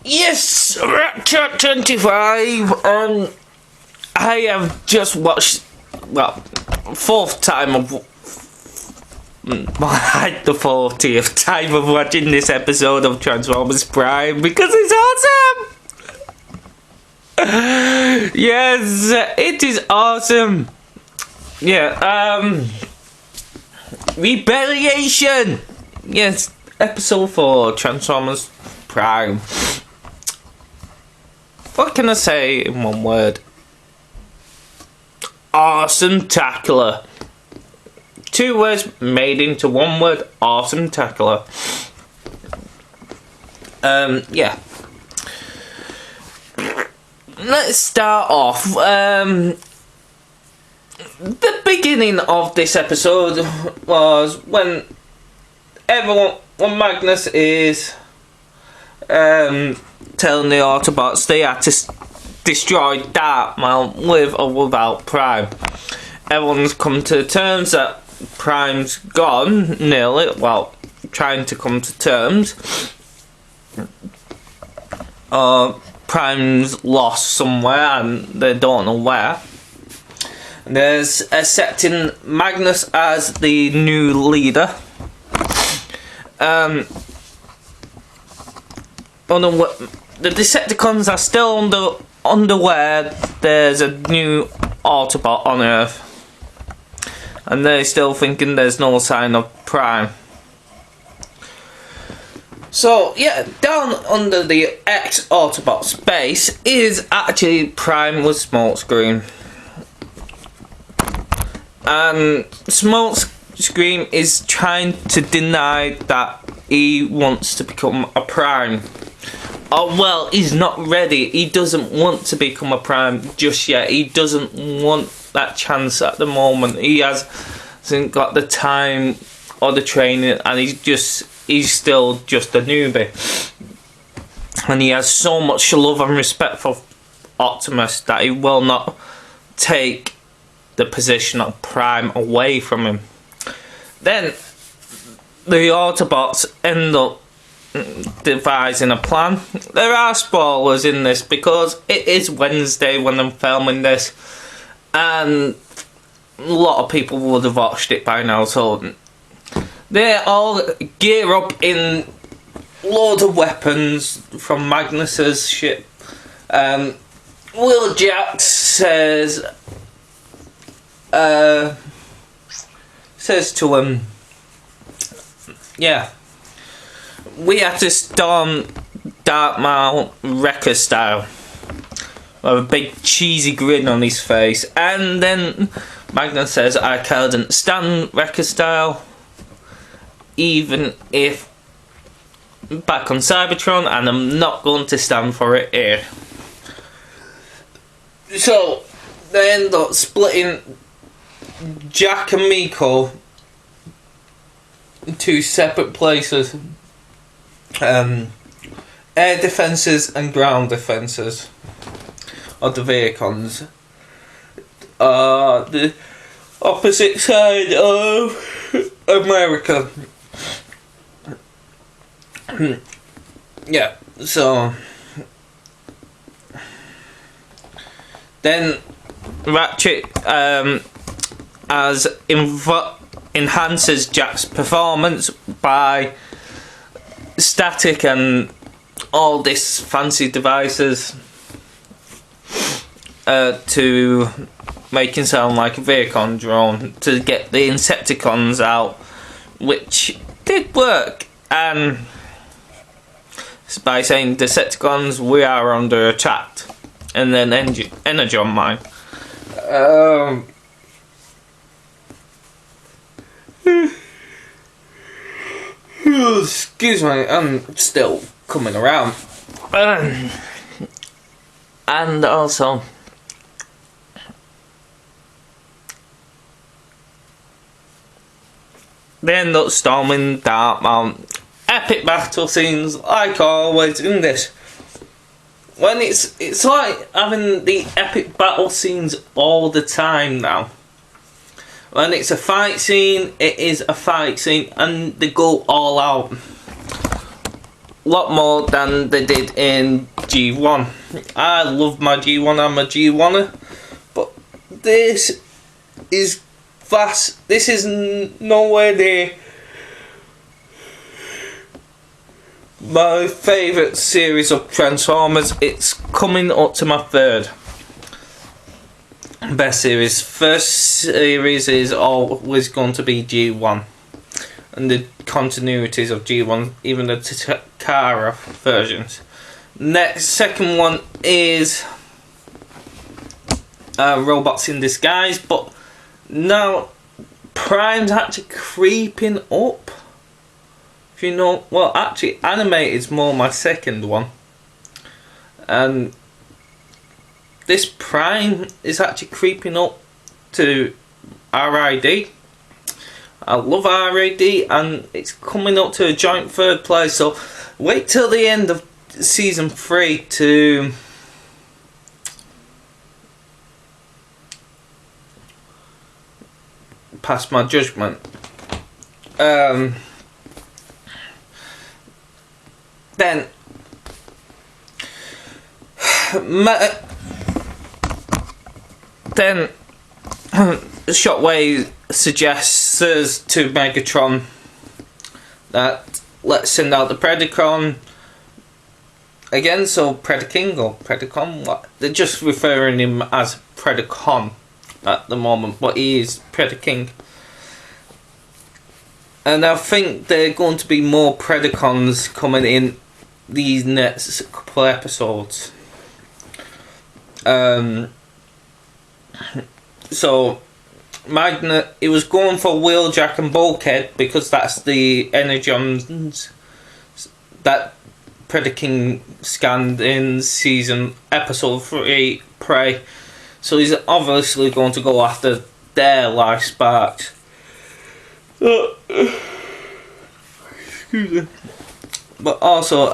Yes, Ratchet 25, I have just watched, well, fourth time of, the 40th time of watching this episode of Transformers Prime because it's awesome! Yes, it is awesome! Yeah, Rebellion! Yes, episode 4, Transformers Prime. What can I say in one word? Awesome tackler. Two words made into one word. Awesome tackler. Yeah. Let's start off. The beginning of this episode was when Magnus is telling the Autobots they had to destroy Darkmaul with or without Prime. Everyone's come to terms that Prime's gone, nearly, well, trying to come to terms. Prime's lost somewhere and they don't know where. There's accepting Magnus as the new leader. The Decepticons are still unaware there's a new Autobot on Earth, and they're still thinking there's no sign of Prime. So yeah, down under the ex-Autobot's base is actually Prime with Smokescreen, and Smokescreen is trying to deny that he wants to become a Prime. Oh well, he's not ready. He doesn't want to become a Prime just yet. He doesn't want that chance at the moment. He hasn't got the time or the training, and he's still just a newbie. And he has so much love and respect for Optimus that he will not take the position of Prime away from him. Then the Autobots end up devising a plan. There are spoilers in this because it is Wednesday when I'm filming this, and a lot of people would have watched it by now, so they all gear up in loads of weapons from Magnus's ship. Wheeljack says to him, yeah, we have to storm Darkmaul Wrecker style, with a big cheesy grin on his face. And then Magnus says, I can't stand Wrecker style, even if back on Cybertron, and I'm not going to stand for it here. So they end up splitting Jack and Miko in two separate places. Air defences and ground defences of the Vehicons. The opposite side of America. Yeah, so then Ratchet enhances Jack's performance by static and all this fancy devices to make him sound like a Vehicon drone to get the Insecticons out, which did work. And by saying Decepticons, we are under attack, and then Energon Mine. Excuse me, I'm still coming around. And also, they end up storming Darkmaul. Epic battle scenes, like always in this. When it's like having the epic battle scenes all the time now. When it's a fight scene, it is a fight scene, and they go all out. lot more than they did in G1. I love my G1, I'm a G1er, but this is vast. This is nowhere near my favourite series of Transformers. It's coming up to my third best series. First series is always going to be G1 and the continuities of G1, even the Takara versions. Second one is Robots in Disguise, but now Prime's actually creeping up. If you know, well, actually, Animated is more my second one, and this Prime is actually creeping up to RID. I love RID, and it's coming up to a joint third place. So wait till the end of season 3 to pass my judgment. Then Shockwave suggests to Megatron that let's send out the Predacon again. So Predaking or Predacon, what? They're just referring him as Predacon at the moment, but he is Predaking. And I think there are going to be more Predacons coming in these next couple episodes. So Magna, it was going for Wheeljack and Bulkhead because that's the Energons that Predaking scanned in episode 3 Prey. So he's obviously going to go after their life sparks. Excuse me. But also,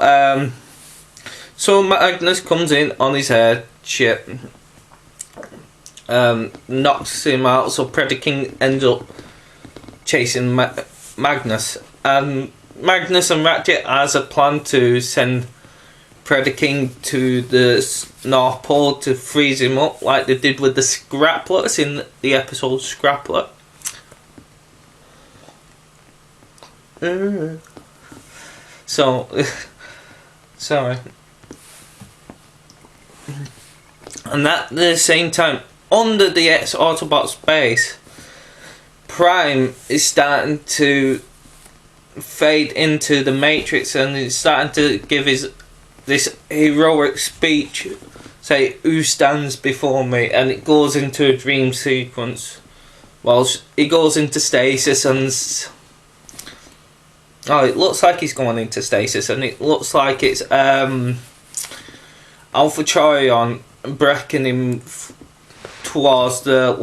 so Magnus comes in on his airship, knocks him out, so Predaking ends up chasing Magnus. And Magnus and Ratchet has a plan to send Predaking to the North Pole to freeze him up, like they did with the Scraplets in the episode Scraplet. So, sorry. And at the same time, under the X-Autobot base, Prime is starting to fade into the Matrix, and he's starting to give this heroic speech, say, "Who stands before me?" and it goes into a dream sequence. Whilst he goes into stasis, and it looks like he's going into stasis, and it looks like it's Alpha Trion breaking him towards the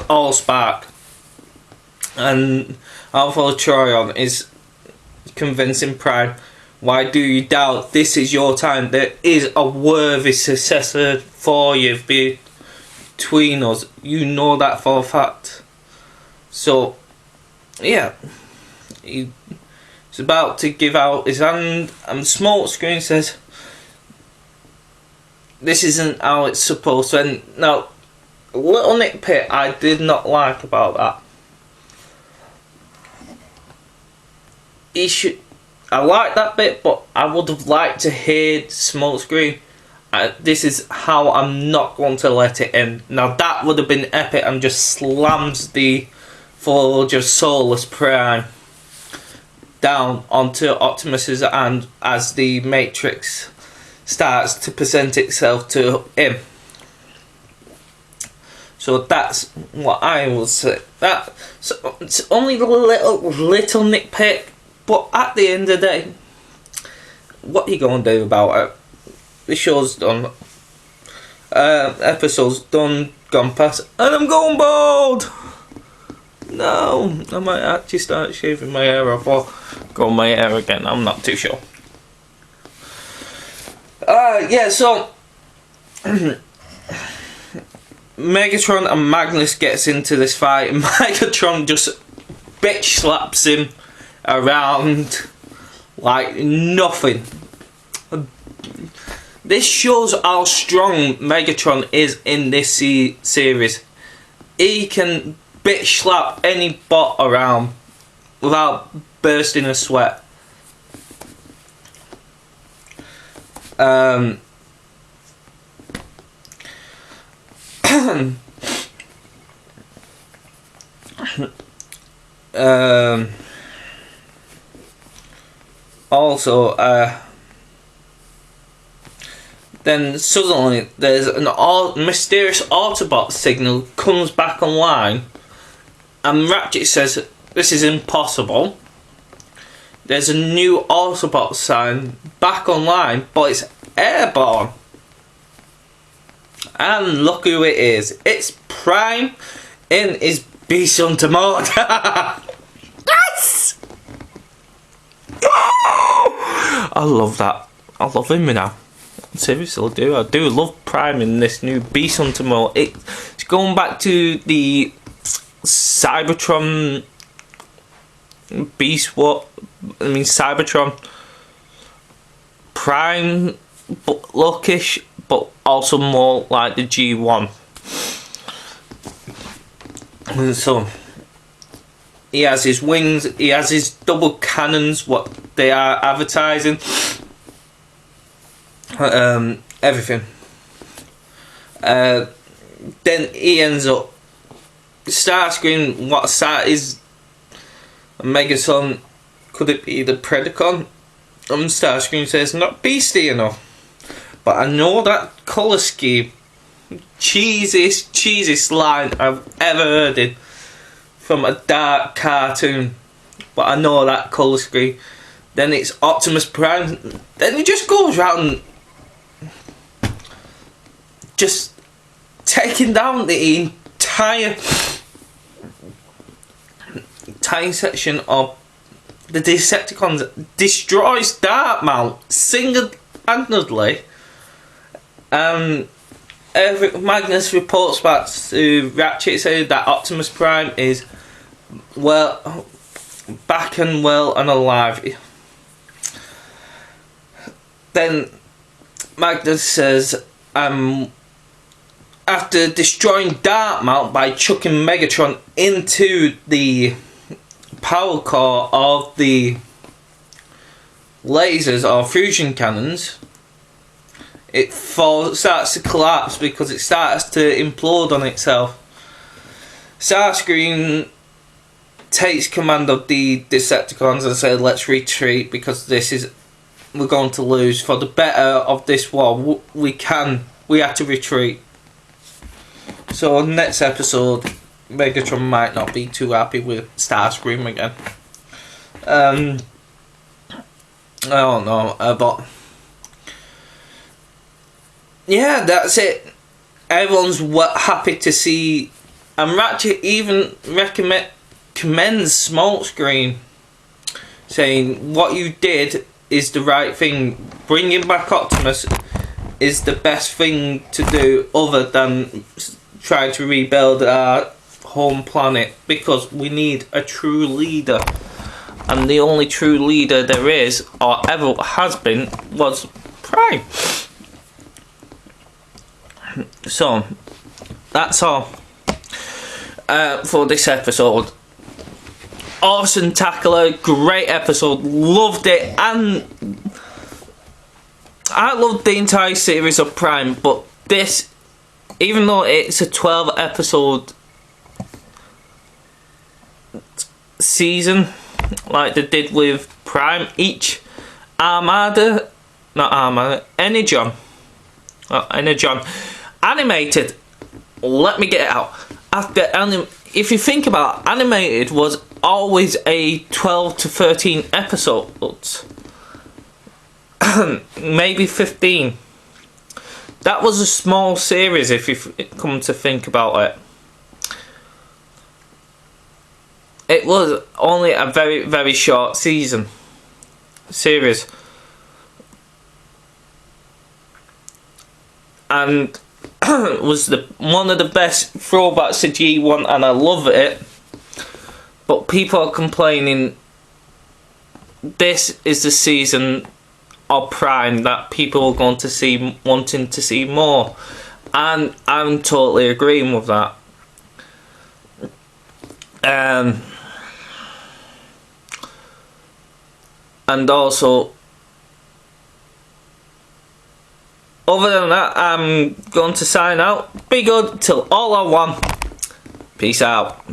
Allspark, and Alpha Trion is convincing Prime, "Why do you doubt? This is your time. There is a worthy successor for you between us. You know that for a fact." So, yeah. He's about to give out his hand, and Smokescreen says, "This isn't how it's supposed to end." Now, a little nitpick I did not like about that. I like that bit, but I would have liked to hear Smokescreen, "This is how I'm not going to let it end." Now that would have been epic, and just slams the Forge of Soulless Prime down onto Optimus's hand as the Matrix starts to present itself to him. So that's what I will say. So it's only a little nitpick, but at the end of the day, what are you going to do about it? The show's done. Episode's done, gone past, and I'm going bald! No, I might actually start shaving my hair off or grow my hair again, I'm not too sure. Yeah, so Megatron and Magnus gets into this fight, and Megatron just bitch slaps him around like nothing. This shows how strong Megatron is in this series. He can bitch slap any bot around without bursting a sweat. Also, then suddenly there's an mysterious Autobot signal comes back online, and Ratchet says this is impossible. There's a new Autobot sign back online, but it's airborne. And look who it is. It's Prime in his Beast Hunter mode. Yes! I love that. I love him now. Seriously, I do. I do love Prime in this new Beast Hunter mode. It's going back to the Cybertron Cybertron Prime, but lookish, but also more like the G1. And so he has his wings, he has his double cannons, what they are advertising, everything. Then he ends up Starscream. What side is Megaton? Could it be the Predacon? Starscream says not beastie enough, but I know that colour scheme. Cheesiest line I've ever heard it from a dark cartoon, but I know that colour scheme. Then it's Optimus Prime. Then he just goes around just taking down the entire section of the Decepticons, destroys Darkmount single-handedly. Magnus reports back to Ratchet saying that Optimus Prime is back and well and alive. Then Magnus says, after destroying Darkmount by chucking Megatron into the power core of the lasers or fusion cannons, it starts to collapse because it starts to implode on itself. Starscream takes command of the Decepticons and says, let's retreat because we're going to lose. For the better of this war, we have to retreat. So next episode, Megatron might not be too happy with Starscream again. I don't know, but yeah, that's it. Everyone's happy to see, and Ratchet even commends Smokescreen, saying what you did is the right thing. Bringing back Optimus is the best thing to do, other than trying to rebuild our home planet, because we need a true leader, and the only true leader there is or ever has been was Prime. So that's all for this episode. Awesome tackler, great episode, loved it, and I loved the entire series of Prime, but this, even though it's a 12 episode season like they did with Prime, each Energon animated, let me get it out, if you think about it, animated was always a 12 to 13 episodes. Maybe 15. That was a small series if you come to think about it. It was only a very, very short series. And was one of the best throwbacks to G1, and I love it. But people are complaining this is the season of Prime that people are going to see, wanting to see more, and I'm totally agreeing with that. And also, other than that, I'm going to sign out. Be good till all are one. Peace out.